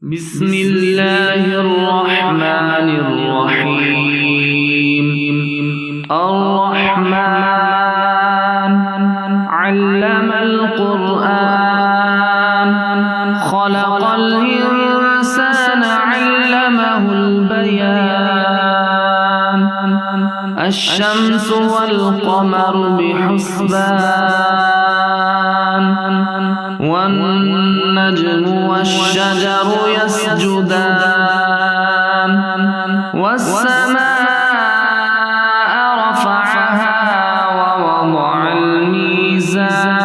بسم الله الرحمن الرحيم. الرحمن علم القرآن خلق الإنسان علمه البيان. الشمس والقمر بحسبان والنجم والشجر يسجدان. والسماء رفعها ووضع الميزان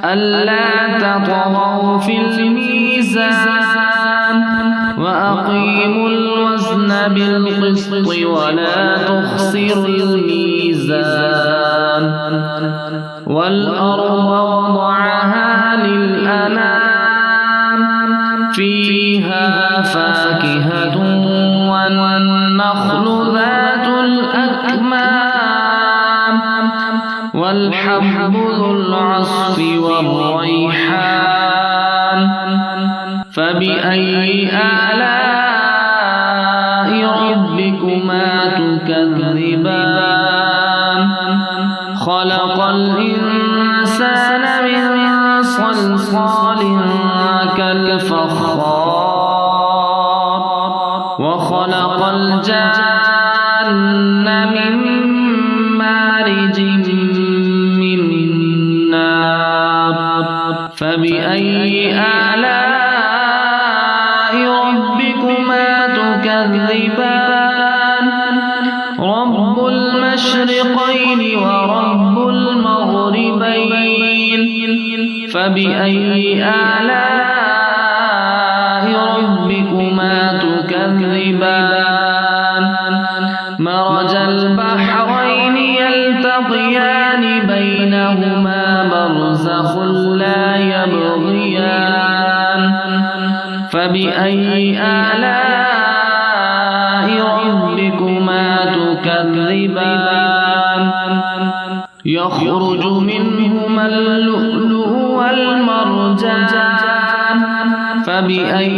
ألا تطغوا في الميزان وأقيموا الوزن بالقسط ولا تخسروا الميزان. والأرض وضعها للأنام فيها فاكهة والنخل ذات الأكمام والحب ذو العصف والريحان. فبأي آلاء ربكما تكذبان. خلق الإنسان من صلصال كالفخار وخلق الجان من مارج من نار. فبأي آلاء ربكما تكذبان. رب المشرقين ورب المغربين. فبأي آلاء ربكما تكذبان. مرج البحرين يلتقيان بينهما برزخ لا يبغيان. فبأي آلاء ربكما تكذبان. يخرج منهما اللؤلؤ والمرجان. فبأي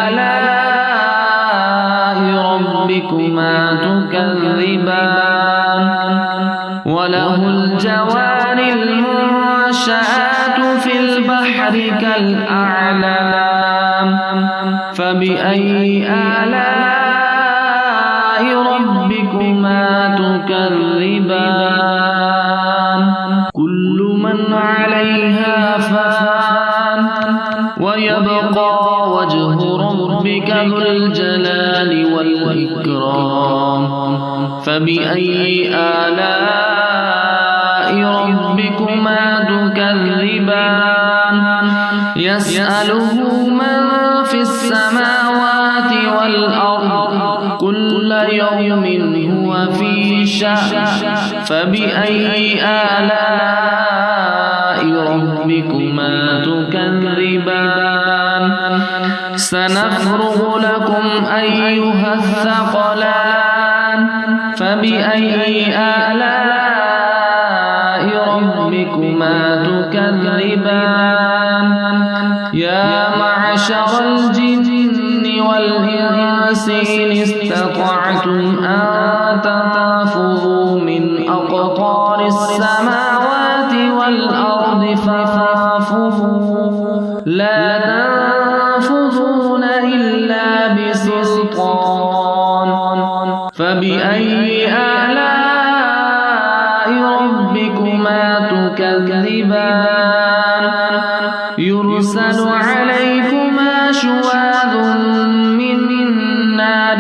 آلاء ربكما تكذبان. وله الجوار المنشآت في البحر كالأعلام. فبأي آلاء ربكما تكذبان. كل من عليها فان ويبقى وجه ربك ذو الجلال والإكرام. فبأي آلاء ربكما تكذبان. يسأله من في السماوات والأرض كل يوم هو في شأن. فبأي آلاء ربكما تكذبان. سنفرغ لكم أيها الثقلان. فبأي آلاء ربكما تكذبان. يا معشر الجن والإنس إن استطعتم أن تنفذوا من أقطار السماوات والأرض فانفذوا لا تنفذون إلا بسلطان. فبأي آلاء ربكما تكذبان. يرسل عليكما شواظ من نار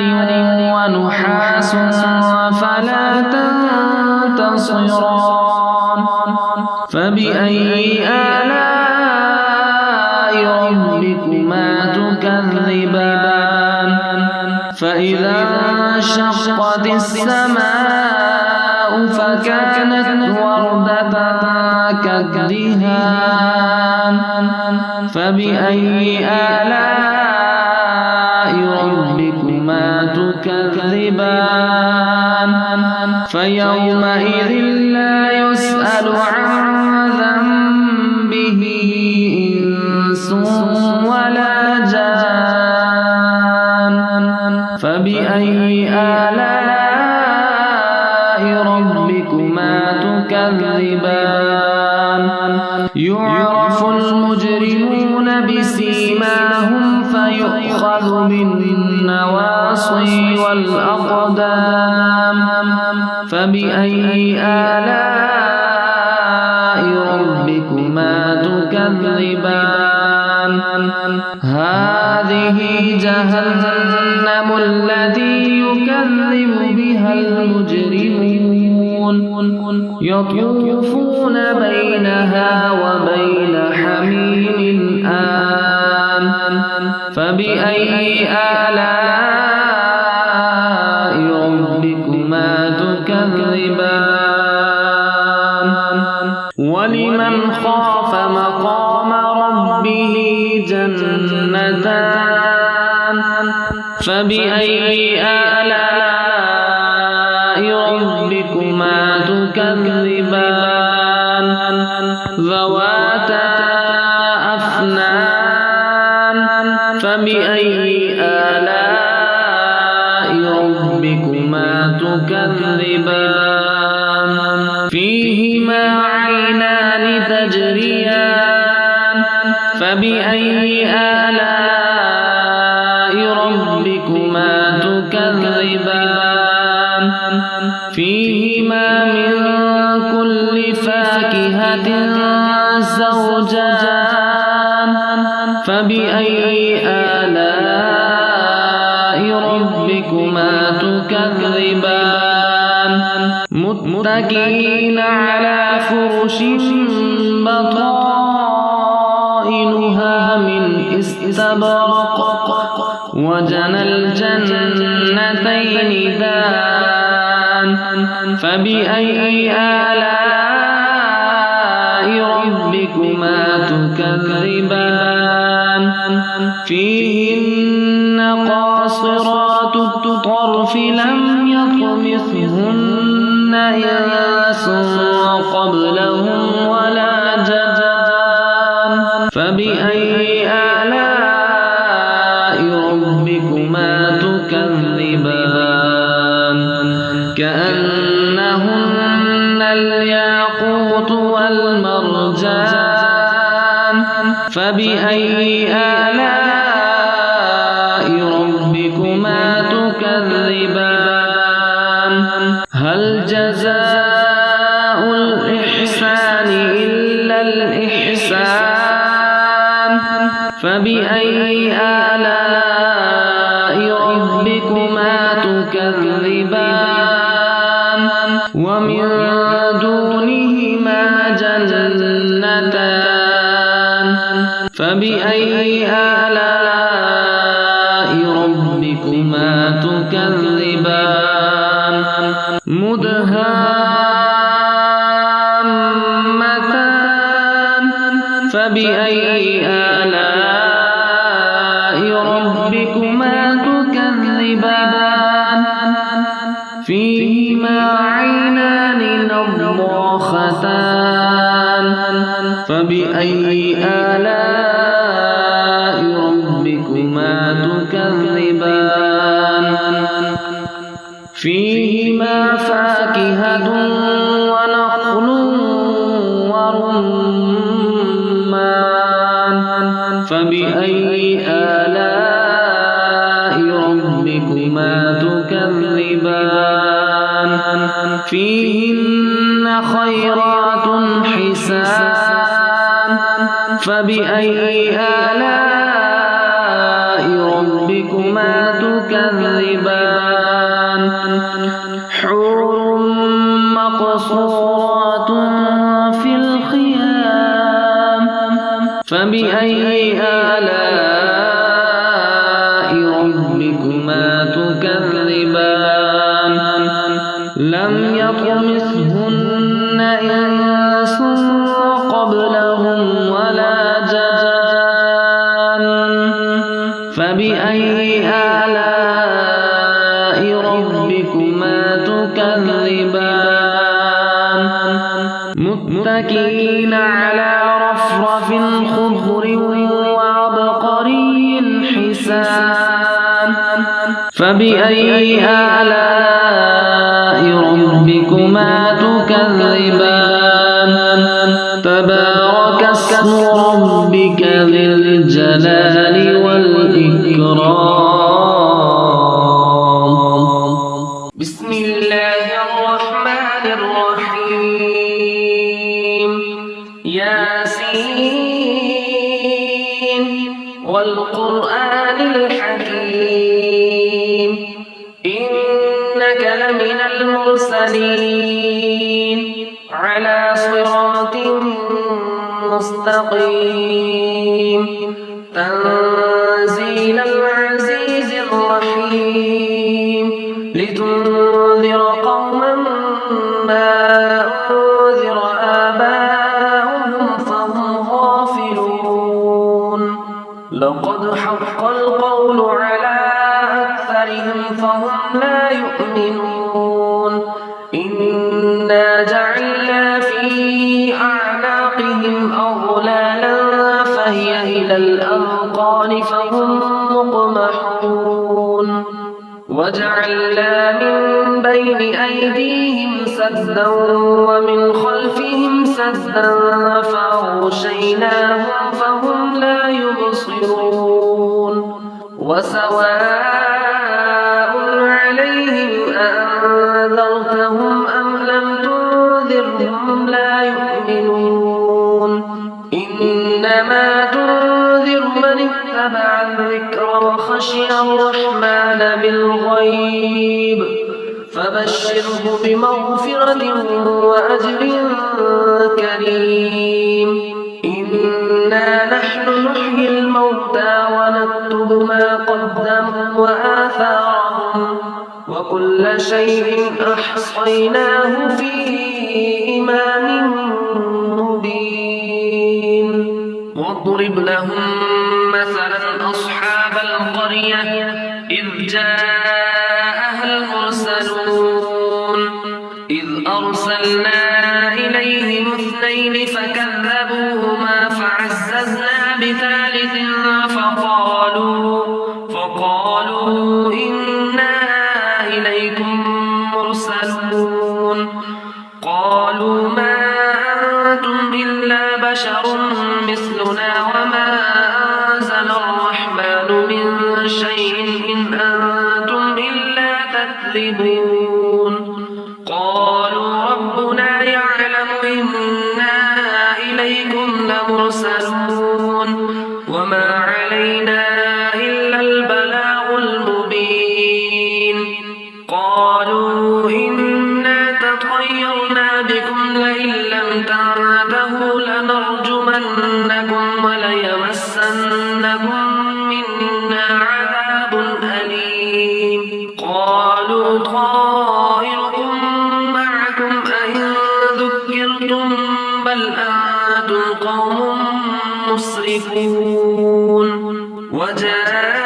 ونحاس فلا تنتصران. فبأي آلاء ربكما تكذبان. فإذا انشقت السماء فكانت وردة كالدهان. فبأي آلاء ربكما تكذبان. فيومئذ لا يسأل عن ذنبه إنس ولا فبأي آلاء ربكما تكذبان يعرف المجرمون بسيماهم فيؤخذ بالنواصي والأقدام فبأي آلاء ربكما تكذبان هذه جهنم التي يكذب بها المجرمون يطوفون بينها وبين حميم آن فبأي آلاء ربكما تكذبان ولمن خاف مقام ربه جنتان فبأي آلاء ربكما تكذبان ذواتا أفنان فبأي آلاء ربكما تكذبان فيهما عينان تجريان فبأي آلاء ربكما تكذبان فيهما من كل فاكهة زوجان فبأي آلاء ربكما تكذبان متكئين على فرش بطائنها من استبرق وجنى الجنتين دان فبأي آلاء ربكما تكذبان فيهن قاصرات الطرف لم يطمثهن إنس قبلهم ولا جان فبأي آلاء ربكما تكذبان كأنهن الياقوت والمرجان فبأي آلاء ربكما تكذبان هل جزاء الإحسان إلا الإحسان فبأي آلاء ربكما تكذبان ومن دونهما جنتان فبأي آلاء ربكما تكذبان مدهامتان فبأي آلاء ربكما تكذبان فيهما عينان نضاختان فبأي آلاء ربكما تكذبان فيهما فاكهة ونخل ورمان فبأي آلاء ربكما تكذبان فيهن خيرات حسان فبأي آلاء ربكما تكذبان حور مقصورات في الخيام فبأي آلاء ربكما تكذبان لم يطمثهن إنس قبلهم ولا جان فبأي آلاء ربكما تكذبان متكئين على رفرف خضر وعبقري حسان فبأي آلاء ربكما تكذبان تبارك اسم ربك ذي الجلال والإكرام بسم الله الرحمن الرحيم ياسين والقرآن الحكيم إنك لمن المرسلين على صراط مستقيم تنزيل العزيز الرحيم لتنذر قوما ما أنذر آباؤهم فهم غافلون لقد حق القول على أكثرهم فهم لا يؤمنون إنا جعلنا في أعناقهم أغلالا فهي إلى الأذقان فهم مقمحون وجعلنا من بين أيديهم سدا ومن خلفهم سدا فأغشيناهم فهم لا يبصرون وسواء عليهم أأنذرتهم أم لم تنذرهم لا يؤمنون إنما تنذر من اتبع الذكر وخشي الرحمن بالغيب فبشره بمغفرة وأجر كريم إنا نحن نحيي الموتى ونكتب ما قدموا وآثارهم وكل شيء أحصيناه في إمام مبين واضرب لهم مثلا أصحاب القرية إذ جاءها المرسلون إذ أرسلنا إليهم اثنين فكذبوهما فعززنا بثالث فقالوا إنا إليكم مرسلون قالوا ما أنتم إلا بشر مثلنا وما أنزل الرحمن من شيء إن أنتم إلا تكذبون قالوا ربنا يعلم إنا إليكم لمرسلون وما علينا إلا البلاغ المبين قالوا إنا تطيرنا بكم لئن لم تنتهوا لنرجمنكم وليمسنكم منا عذاب أليم قالوا طائركم معكم أئن ذكرتم بل أنتم قوم مسرفون وجاء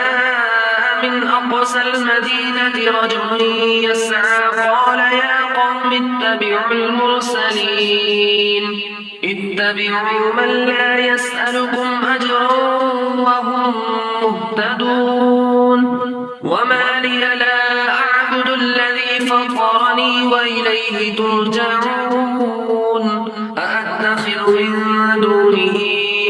من أقصى المدينة رجل يسعى قال يا قوم اتبعوا المرسلين اتبعوا من لا يسألكم أجرا وهم مهتدون وما لي لا أعبد الذي فطرني وإليه ترجعون أأتخذ من دونه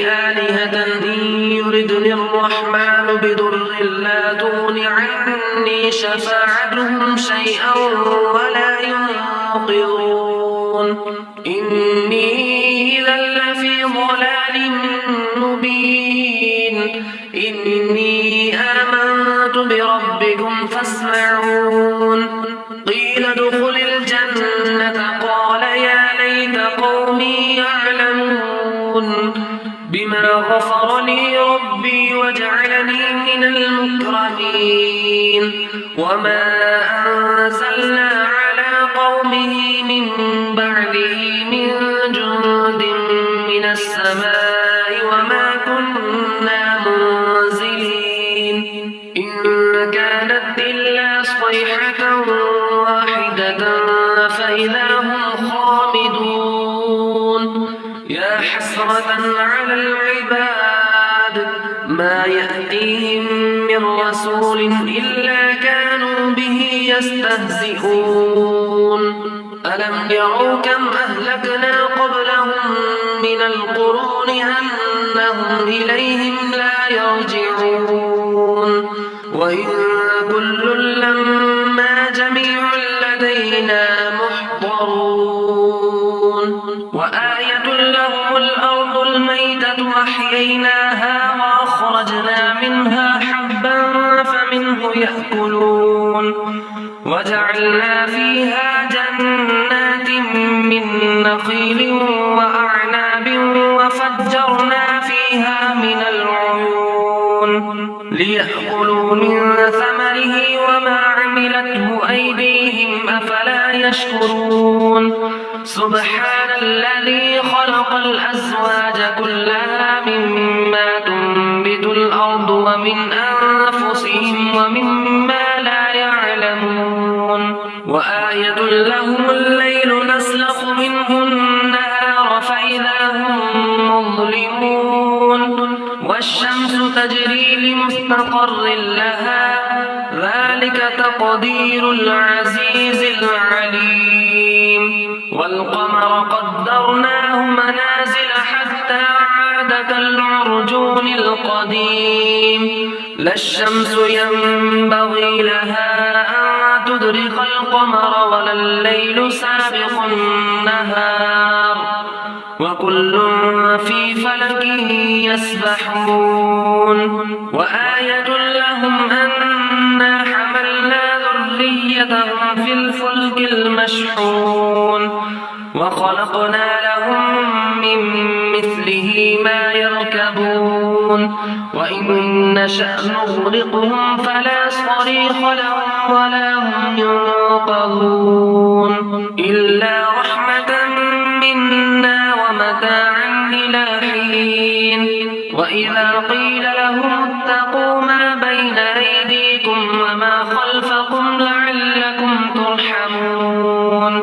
آلهة إن يردني الرحمن بضر لا تغن عني شفاعتهم شيئا ولا ينقذون إني إذا لفي ضلال مبين إني آمنت بربكم فاسمعون قيل ادخل الجنة قال يا ليت قومي يعلمون بما غفر لي ربي وجعلني من المكرمين وما أنزلنا على قومه من بعده من جند من السماء وما كنا منزلين إن كانت إلا صيحة واحدة فإذا هم خامدون يا حسرة على العباد ما يأتيهم من رسول إلا كانوا به يستهزئون ألم يروا كم أهلكنا قبلهم من القرون أنهم إليهم لا يرجعون وإن كل لما جميع لدينا محضرون وآية لهم الأرض الميتة أحييناها وأخرجنا منها حبا فمنه يأكلون وجعلنا فيها جنات من نخيل وأعناب وفجرنا فيها من العيون ليأكلوا من ثمره وما عملته أيديهم أفلا يشكرون سبحان الذي خلق الأزواج كلها مما تنبت الأرض ومن أنفسهم ومما لا يعلمون وآية لهم الليل نسلخ منه النهار فإذا هم مظلمون والشمس تجري لمستقر لها ذلك تقدير العزيز العليم والقمر قدرناه منازل حتى عاد كالعرجون القديم لا الشمس ينبغي لها أن تدرك القمر ولا الليل سابق النهار وكل في فلك يسبحون وآية لهم أنا حملنا ذريتهم في الفلك المشحون وخلقنا لهم من مثله ما يركبون وإن نشأ نغرقهم فلا صريخ لهم ولا هم ينقذون إلا رحمة منا ومتاعا إلى حين وإذا قيل لهم اتقوا ما بين أيديكم وما خلفكم لعلكم ترحمون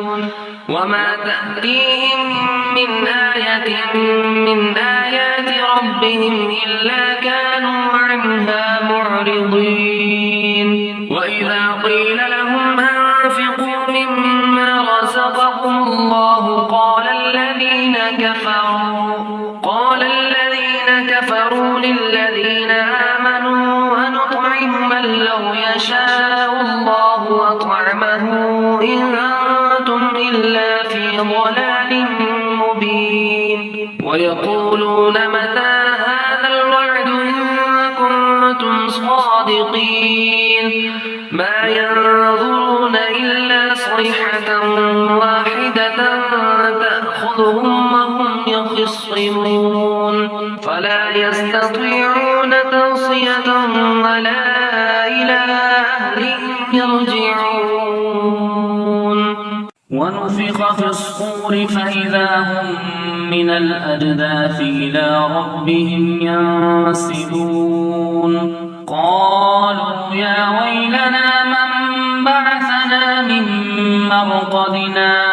وما تأتيهم من آية من آيات ربهم إلا كانوا عنها معرضين وإذا قيل لهم أنفقوا مما رزقكم الله قال الذين كفروا للذين آمنوا أنطعم من لو يشاء الله أطعمه إن أنتم إلا في ضلال مبين ويقولون متى هذا الوعد إن كنتم صادقين ما ينظرون إلا صيحة واحدة تأخذهم وهم يخصمون فلا يستطيعون توصية ولا إلى أهلهم يرجعون ونفخ في الصور فإذا هم من الأجداث إلى ربهم ينسلون قالوا يا ويلنا من بعثنا من مرقدنا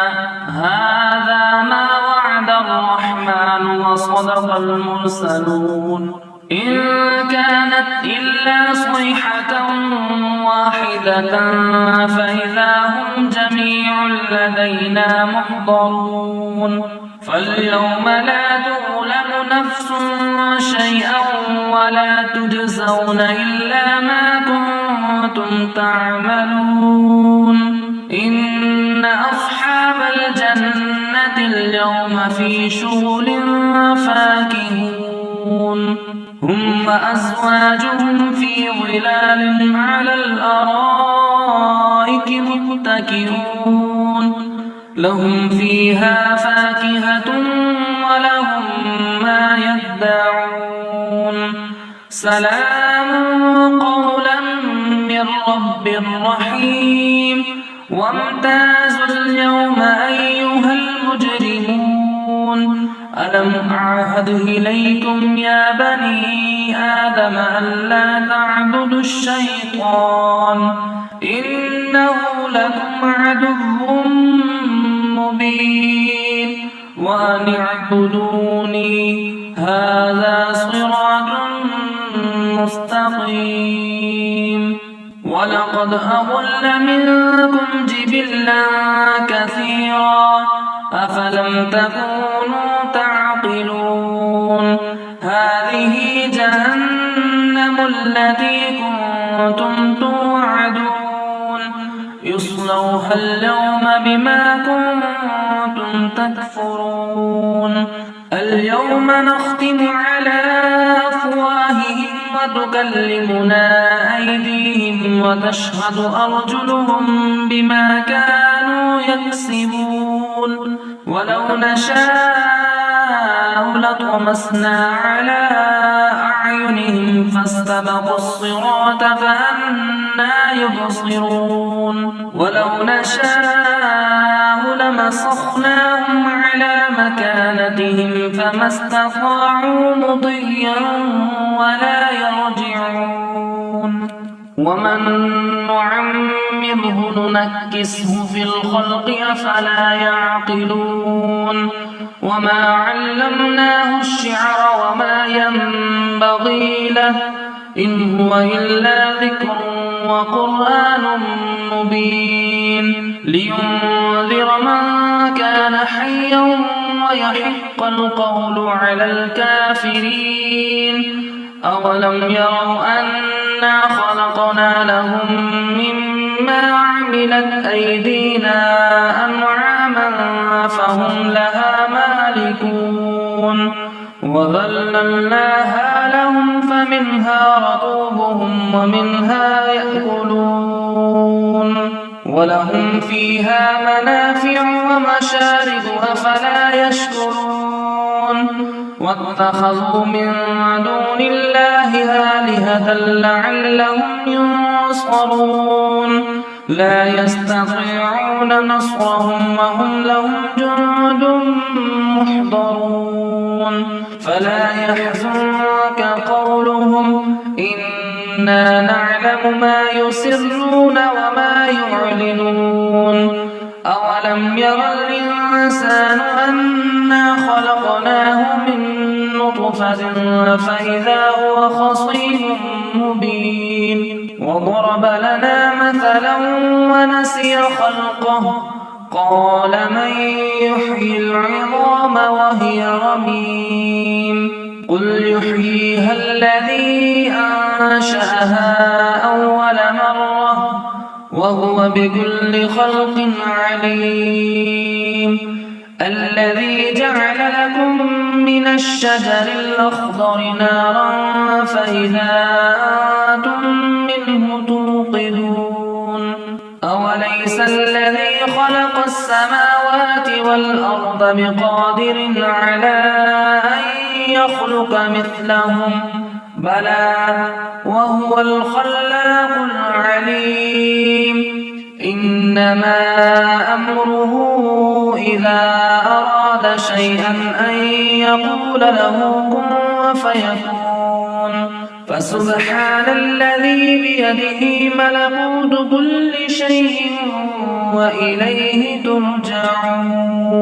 هذا ما وعد الرحمن وصدق المرسلون إن كانت إلا صيحة واحدة فإذا هم جميع لدينا محضرون فاليوم لا تظلم نفس شيئا ولا تجزون إلا ما كنتم تعملون إن أصحاب الجنة اليوم في شغل فاكهون هم وأزواجهم في ظلال على الأرائك متكئون لهم فيها فاكهة ولهم ما يدعون سلام قولا من رب رحيم وامتازوا اليوم أيها المجرمون ألم أعهد إليكم يا بني آدم ألا تعبدوا الشيطان إنه لكم عدو مبين وأن اعبدوني هذا صراط مستقيم ولقد أضل منكم جبلا كثيرا أفلم تكونوا تعقلون هذه جهنم التي كنتم توعدون يصلوها اليوم بما كنتم تكفرون اليوم نختم على أفواههم وتكلمنا أيديهم وتشهد أرجلهم بما كانوا يكسبون ولو نشاء لطمسنا على أعينهم فاستبقوا الصراط فأنى يبصرون ولو نشاء لمسخناهم على مكانتهم فما استطاعوا مضيا ولا يرجعون ومن نعمره ننكسه في الخلق أفلا يعقلون وما علمناه الشعر وما ينبغي له إن هو إلا ذكر وقرآن مبين لينذر من كان حيا ويحق القول على الكافرين أولم يروا أنا خلقنا لهم مما عملت أيدينا أنعاما فهم لها مالكون وظللناها لهم فمنها ركوبهم ومنها يأكلون ولهم فيها منافع ومشارب أفلا يشكرون واتخذوا من دون الله آلهة لعلهم ينصرون لا يستطيعون نصرهم وهم لهم جند محضرون فلا يحزنك قولهم إنا نعلم ما يسرون وما يعلنون أولم ير الإنسان أنا خلقناه من نطفة فإذا هو خصيم مبين وضرب لنا مثلا ونسي خلقه قال من يحيي العظام وهي رميم قل يحييها الذي أنشأها أول مرة وهو بكل خلق عليم الذي جعل لكم من الشجر الأخضر نارا فإذا أنتم منه توقدون أوليس الذي خلق السماوات والأرض بقادر على أن يخلق مثلهم بلى وهو الخلاق العليم إنما أمره إذا أراد شيئا أن يقول له كن فيكون فسبحان الذي بيده ملكوت كل شيء وإليه ترجعون